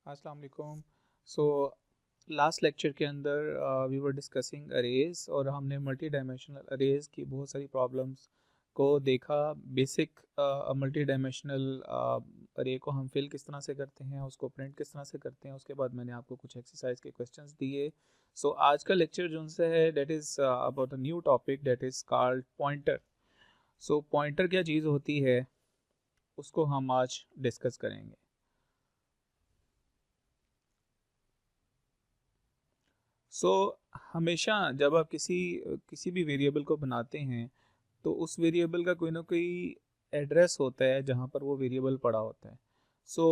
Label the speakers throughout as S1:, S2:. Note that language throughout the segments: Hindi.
S1: अस्सलाम वालेकुम। सो लास्ट लेक्चर के अंदर वी वर डिस्कसिंग अरेज और हमने मल्टी डायमेंशनल अरेज की बहुत सारी प्रॉब्लम्स को देखा। बेसिक मल्टी डायमेंशनल अरे को हम फिल किस तरह से करते हैं, उसको प्रिंट किस तरह से करते हैं। उसके बाद मैंने आपको कुछ एक्सरसाइज के क्वेश्चंस दिए। सो आज का लेक्चर जो उनसे है that is about a new topic that is called pointer. So pointer क्या चीज़ होती है उसको हम आज डिस्कस करेंगे। सो हमेशा जब आप किसी भी वेरिएबल को बनाते हैं तो उस वेरिएबल का कोई ना कोई एड्रेस होता है जहाँ पर वो वेरिएबल पड़ा होता है। सो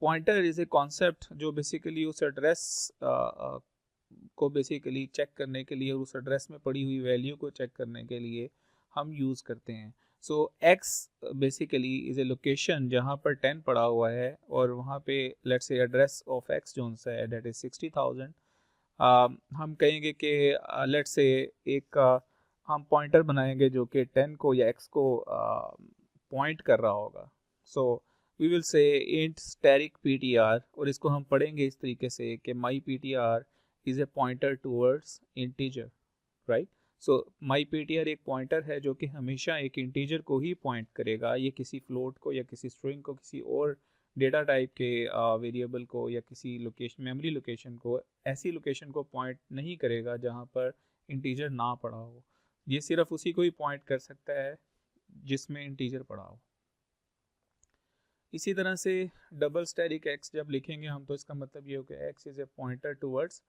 S1: पॉइंटर इज़ ए कॉन्सेप्ट जो बेसिकली उस एड्रेस को बेसिकली चेक करने के लिए, उस एड्रेस में पड़ी हुई वैल्यू को चेक करने के लिए हम यूज़ करते हैं। So X basically is a location जहाँ पर 10 पड़ा हुआ है और वहाँ पे let's say address of x जो सा है डेट इज़ 60,000। हम कहेंगे कि लेट्स से एक हम पॉइंटर बनाएंगे जो कि 10 को या x को पॉइंट कर रहा होगा। So we will say int static ptr और इसको हम पढ़ेंगे इस तरीके से कि my ptr is a pointer towards integer, right. So my ptr एक पॉइंटर है जो कि हमेशा एक इंटीजर को ही पॉइंट करेगा। ये किसी फ्लोट को या किसी स्ट्रिंग को, किसी और डेटा टाइप के वेरिएबल को या किसी लोकेशन, मेमोरी लोकेशन को, ऐसी लोकेशन को पॉइंट नहीं करेगा जहाँ पर इंटीजर ना पड़ा हो। ये सिर्फ उसी को ही पॉइंट कर सकता है जिसमें इंटीजर पड़ा हो। इसी तरह से डबल स्टैटिक एक्स जब लिखेंगे हम तो इसका मतलब ये हो कि x is a pointer towards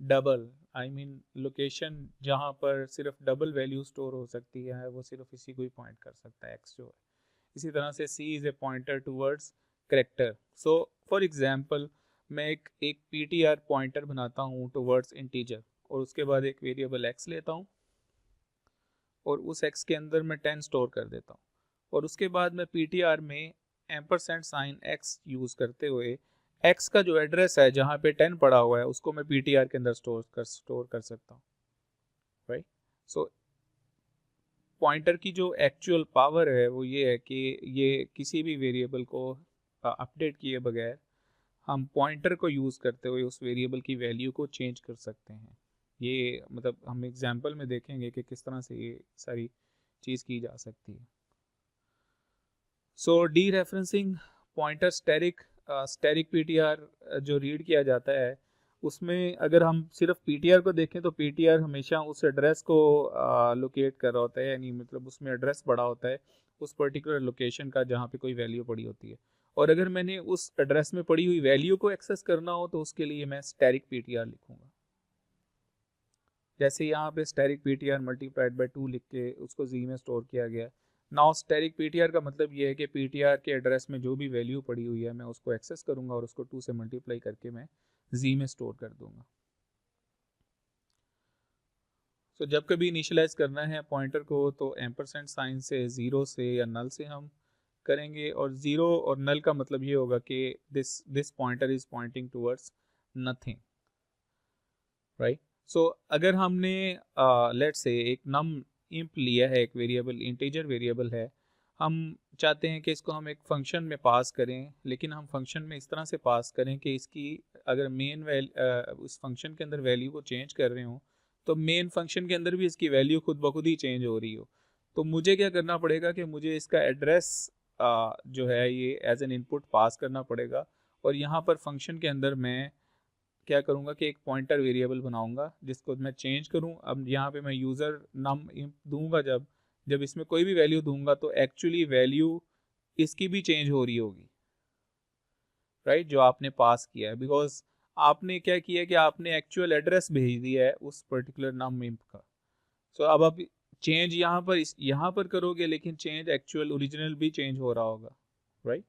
S1: double, I mean location जहाँ पर सिर्फ डबल वैल्यू स्टोर हो सकती है वो सिर्फ इसी को ही पॉइंट कर सकता है, एक्स जो है। इसी तरह से C is a pointer towards character. So for example मैं एक पीटीआर पॉइंटर बनाता हूँ टूवर्ड्स इंटीजर और उसके बाद एक वेरिएबल एक्स लेता हूँ और उस एक्स के अंदर मैं 10 स्टोर कर देता हूँ और उसके बाद मैं पीटीआर में एम्परसेंड साइन एक्स यूज़ करते हुए एक्स का जो एड्रेस है जहाँ पे 10 पड़ा हुआ है उसको मैं पीटीआर के अंदर स्टोर कर सकता हूँ, राइट। सो पॉइंटर की जो एक्चुअल पावर है वो ये है कि ये किसी भी वेरिएबल को अपडेट किए बगैर हम पॉइंटर को यूज़ करते हुए उस वेरिएबल की वैल्यू को चेंज कर सकते हैं। ये मतलब हम एग्जांपल में देखेंगे कि किस तरह से ये सारी चीज़ की जा सकती है। So dereferencing pointer static PTR जो रीड किया जाता है उसमें अगर हम सिर्फ पीटीआर को देखें तो पीटीआर हमेशा उस एड्रेस को लोकेट कर रहा होता है, यानी मतलब उसमें एड्रेस पड़ा होता है उस पर्टिकुलर लोकेशन का जहाँ पे कोई वैल्यू पड़ी होती है। और अगर मैंने उस एड्रेस में पड़ी हुई वैल्यू को एक्सेस करना हो तो उसके लिए मैं स्टैटिक पीटीआर लिखूंगा। जैसे यहाँ पे स्टैटिक पीटीआर मल्टीप्लाइड बाय 2 लिख के उसको जी में स्टोर किया गया। नाउ स्टैटिक पीटीआर का मतलब ये है कि पीटीआर के एड्रेस में जो भी वैल्यू पड़ी हुई है मैं उसको एक्सेस करूंगा और उसको 2 से मल्टीप्लाई करके मैं जी में स्टोर कर दूंगा। सो जब कभी इनिशियलाइज करना है पॉइंटर को तो एम्परसेंड साइन से, ज़ीरो से या नल से हम करेंगे। और ज़ीरो और नल का मतलब ये होगा कि this pointer is pointing towards nothing, right. So अगर हमने लेट्स से एक नम इंप लिया है, एक वेरिएबल इंटीजर वेरिएबल है, हम चाहते हैं कि इसको हम एक फंक्शन में पास करें, लेकिन हम फंक्शन में इस तरह से पास करें कि इसकी अगर उस फंक्शन के अंदर वैल्यू को चेंज कर रहे हो तो मेन फंक्शन के अंदर भी इसकी वैल्यू खुद ब खुद ही चेंज हो रही हो। तो मुझे क्या करना पड़ेगा कि मुझे इसका एड्रेस जो है ये एज एन इनपुट पास करना पड़ेगा और यहाँ पर फंक्शन के अंदर मैं क्या करूँगा कि एक पॉइंटर वेरिएबल बनाऊंगा जिसको मैं चेंज करूँ। अब यहाँ पे मैं यूज़र नम दूंगा, जब जब इसमें कोई भी वैल्यू दूंगा तो एक्चुअली वैल्यू इसकी भी चेंज हो रही होगी, राइट, जो आपने पास किया है। बिकॉज आपने क्या किया कि आपने एक्चुअल एड्रेस भेज दिया है उस पर्टिकुलर नम इंप का। सो अब आप चेंज यहाँ पर करोगे लेकिन चेंज एक्चुअल ओरिजिनल भी चेंज हो रहा होगा, राइट।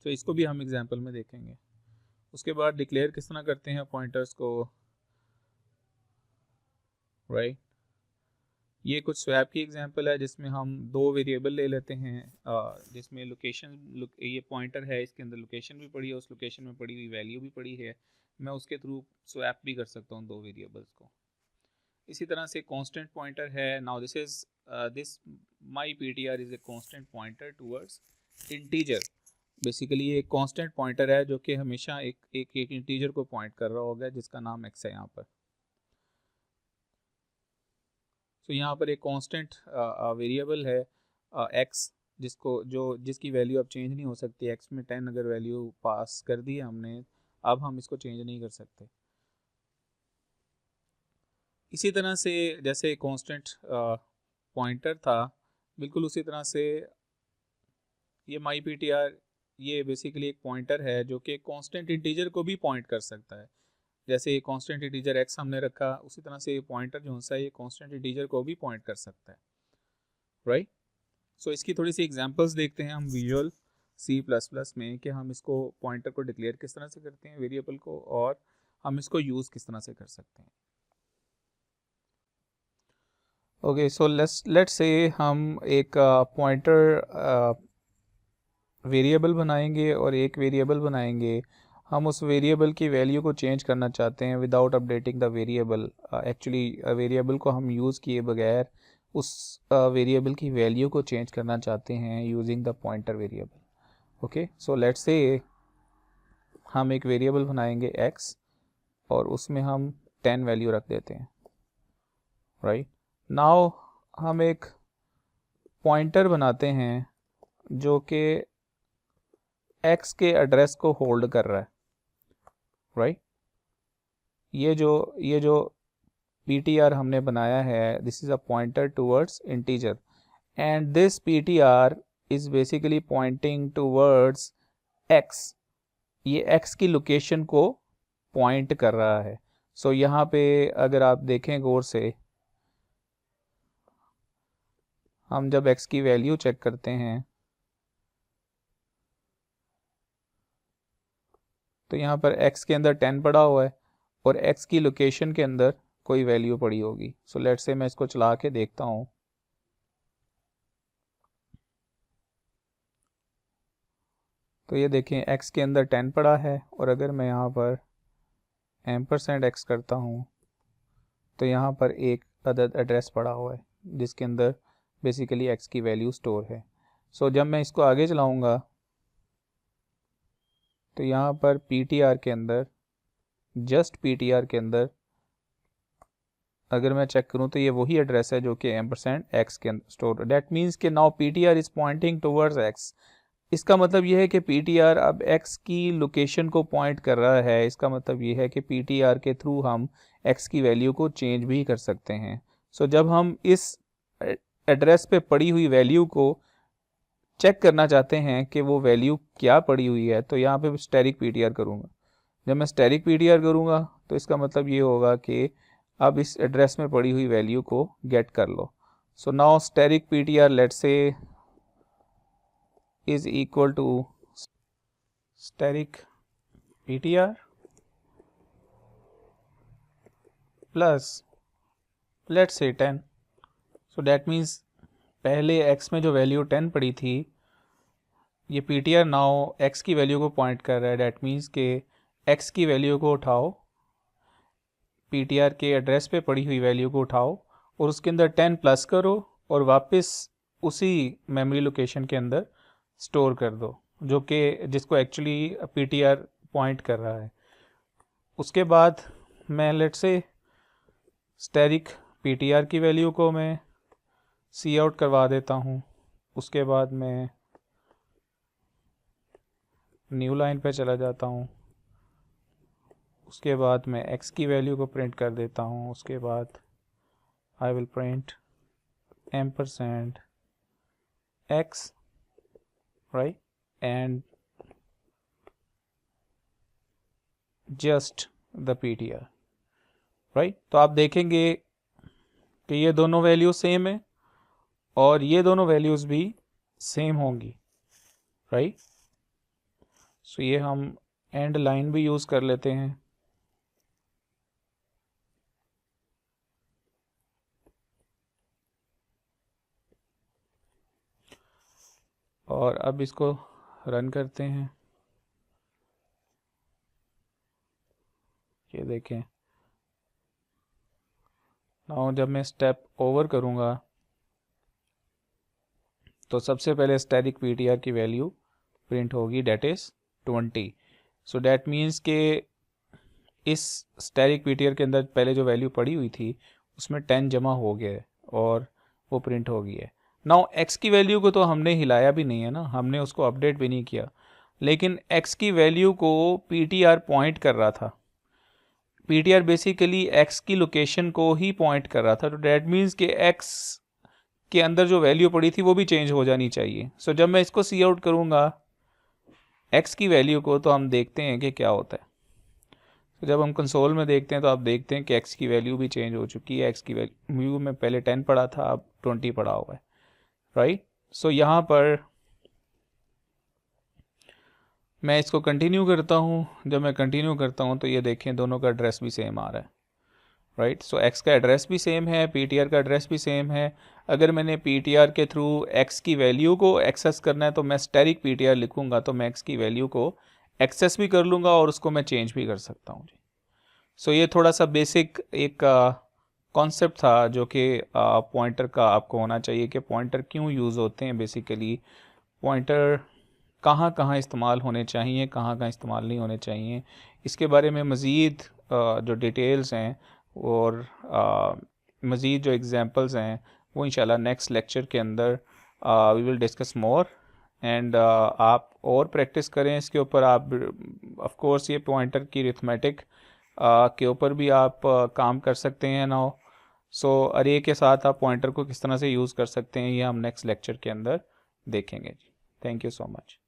S1: तो इसको भी हम एग्जाम्पल में देखेंगे। उसके बाद डिक्लेयर किस तरह करते हैं पॉइंटर्स को, राइट। ये कुछ स्वैप की एग्जांपल है जिसमें हम दो वेरिएबल ले लेते हैं, जिसमें ये पॉइंटर है, इसके अंदर लोकेशन भी पड़ी है, उस लोकेशन में पड़ी हुई वैल्यू भी पड़ी है। मैं उसके थ्रू स्वैप भी कर सकता हूँ दो वेरिएबल्स को। इसी तरह से कांस्टेंट पॉइंटर है। Now this my PTR is a constant pointer towards integer. Basically ये एक कांस्टेंट पॉइंटर है जो कि हमेशा एक इंटीजर को पॉइंट कर रहा होगा जिसका नाम x है यहाँ पर। तो यहाँ पर एक कांस्टेंट वेरिएबल है x, जिसकी वैल्यू अब चेंज नहीं हो सकती। x में 10 अगर वैल्यू पास कर दी है हमने, अब हम इसको चेंज नहीं कर सकते। इसी तरह से जैसे कांस्टेंट पॉइंटर था, बिल्कुल उसी तरह से ये myPtr ये बेसिकली एक पॉइंटर है जो कि कांस्टेंट इंटीजर को भी पॉइंट कर सकता है। जैसे ये कांस्टेंट इंटीजर x हमने रखा, उसी तरह से ये पॉइंटर जो है ये कांस्टेंट इंटीजर को भी पॉइंट कर सकता है, राइट। सो इसकी थोड़ी सी एग्जांपल्स देखते हैं हम विजुअल C++ में कि हम इसको पॉइंटर को डिक्लेयर किस तरह से करते हैं वेरिएबल को, और हम इसको यूज़ किस तरह से कर सकते हैं। ओके, सो लेट्स से हम एक पॉइंटर वेरिएबल बनाएंगे और एक वेरिएबल बनाएंगे। हम उस वेरिएबल की वैल्यू को चेंज करना चाहते हैं without updating the variable. Actually variable को हम यूज़ किए बगैर उस वेरिएबल की वैल्यू को चेंज करना चाहते हैं using the pointer variable. Okay, so let's say हम एक वेरिएबल बनाएंगे x और उसमें हम 10 वैल्यू रख देते हैं, राइट। नाउ हम एक पॉइंटर बनाते हैं जो कि x के एड्रेस को होल्ड कर रहा है, राइट। ये जो ptr हमने बनाया है, this is a pointer towards integer and this ptr is basically pointing towards x। ये x की लोकेशन को पॉइंट कर रहा है। सो यहाँ पे अगर आप देखें गौर से, हम जब x की वैल्यू चेक करते हैं तो यहाँ पर x के अंदर 10 पड़ा हुआ है और x की लोकेशन के अंदर कोई वैल्यू पड़ी होगी। सो लेट्स से मैं इसको चला के देखता हूँ। तो ये देखें x के अंदर 10 पड़ा है और अगर मैं यहाँ पर %x करता हूँ तो यहाँ पर एक अदद एड्रेस पड़ा हुआ है जिसके अंदर बेसिकली x की वैल्यू स्टोर है। सो जब मैं इसको आगे चलाऊँगा तो यहाँ पर ptr के अंदर, जस्ट ptr के अंदर अगर मैं चेक करूँ तो ये वही एड्रेस है जो कि %x के अंदर स्टोर। डैट मीन्स कि now ptr is pointing towards x। इसका मतलब ये है कि ptr अब x की लोकेशन को पॉइंट कर रहा है। इसका मतलब ये है कि ptr के थ्रू हम x की वैल्यू को चेंज भी कर सकते हैं। सो जब हम इस एड्रेस पे पड़ी हुई वैल्यू को चेक करना चाहते हैं कि वो वैल्यू क्या पड़ी हुई है, तो यहाँ पे स्टैटिक ptr करूँगा। जब मैं स्टैटिक ptr करूँगा तो इसका मतलब ये होगा कि अब इस एड्रेस में पड़ी हुई वैल्यू को गेट कर लो। So now static ptr let's say is equal to static ptr plus let's say 10। so that means पहले x में जो वैल्यू 10 पड़ी थी, ये ptr नाउ x की वैल्यू को पॉइंट कर रहा है। that means कि x की वैल्यू को उठाओ, ptr के एड्रेस पे पड़ी हुई वैल्यू को उठाओ और उसके अंदर 10 प्लस करो और वापस उसी मेमोरी लोकेशन के अंदर स्टोर कर दो जो कि जिसको एक्चुअली ptr पॉइंट कर रहा है। उसके बाद मैं लेट से स्टैटिक ptr की वैल्यू को मैं सी आउट करवा देता हूँ। उसके बाद मैं न्यू लाइन पे चला जाता हूँ। उसके बाद मैं x की वैल्यू को प्रिंट कर देता हूँ। उसके बाद I will print %x, right, and just the ptr, right. तो आप देखेंगे कि ये दोनों वैल्यूज सेम है और ये दोनों वैल्यूज़ भी सेम होंगी, राइट। सो ये हम एंड लाइन भी यूज़ कर लेते हैं। और अब इसको रन करते हैं। ये देखें, नाउ जब मैं स्टेप ओवर करूँगा तो सबसे पहले स्टैटिक ptr की वैल्यू प्रिंट होगी, that is 20। So that means के इस स्टैटिक पीटीआर के अंदर पहले जो वैल्यू पड़ी हुई थी उसमें 10 जमा हो गया है और वो प्रिंट हो गई है। नाउ एक्स की वैल्यू को तो हमने हिलाया भी नहीं है ना, हमने उसको अपडेट भी नहीं किया, लेकिन एक्स की वैल्यू को पीटीआर पॉइंट कर रहा था। पीटीआर बेसिकली एक्स की लोकेशन को ही पॉइंट कर रहा था, तो डैट मीन्स कि एक्स के अंदर जो वैल्यू पड़ी थी वो भी चेंज हो जानी चाहिए। सो जब मैं इसको सी आउट करूँगा एक्स की वैल्यू को, तो हम देखते हैं कि क्या होता है। तो जब हम कंसोल में देखते हैं तो आप देखते हैं कि एक्स की वैल्यू भी चेंज हो चुकी है। एक्स की वैल्यू में पहले 10 पड़ा था, अब 20 पड़ा हुआ है, राइट। सो यहाँ पर मैं इसको कंटिन्यू करता हूँ। जब मैं कंटिन्यू करता हूँ तो ये देखें दोनों का एड्रेस भी सेम आ रहा है, राइट। सो एक्स का एड्रेस भी सेम है, पीटीआर का एड्रेस भी सेम है। अगर मैंने पीटीआर के थ्रू एक्स की वैल्यू को एक्सेस करना है तो मैं स्टैटिक पीटीआर लिखूंगा, तो मैं एक्स की वैल्यू को एक्सेस भी कर लूँगा और उसको मैं चेंज भी कर सकता हूँ जी। सो ये थोड़ा सा बेसिक एक कॉन्सेप्ट था जो कि पॉइंटर का आपको होना चाहिए कि पॉइंटर क्यों यूज़ होते हैं, बेसिकली पॉइंटर कहाँ कहाँ इस्तेमाल होने चाहिए, कहाँ कहाँ इस्तेमाल नहीं होने चाहिए। इसके बारे में मज़ीद जो डिटेल्स हैं और मज़ीद जो एग्जांपल्स हैं वो इंशाल्लाह नेक्स्ट लेक्चर के अंदर we will discuss more. And आप और प्रैक्टिस करें इसके ऊपर। आप ऑफ कोर्स ये पॉइंटर की अरिथमेटिक के ऊपर भी आप काम कर सकते हैं नाउ। सो अरे के साथ आप पॉइंटर को किस तरह से यूज़ कर सकते हैं ये हम नेक्स्ट लेक्चर के अंदर देखेंगे। Thank you so much.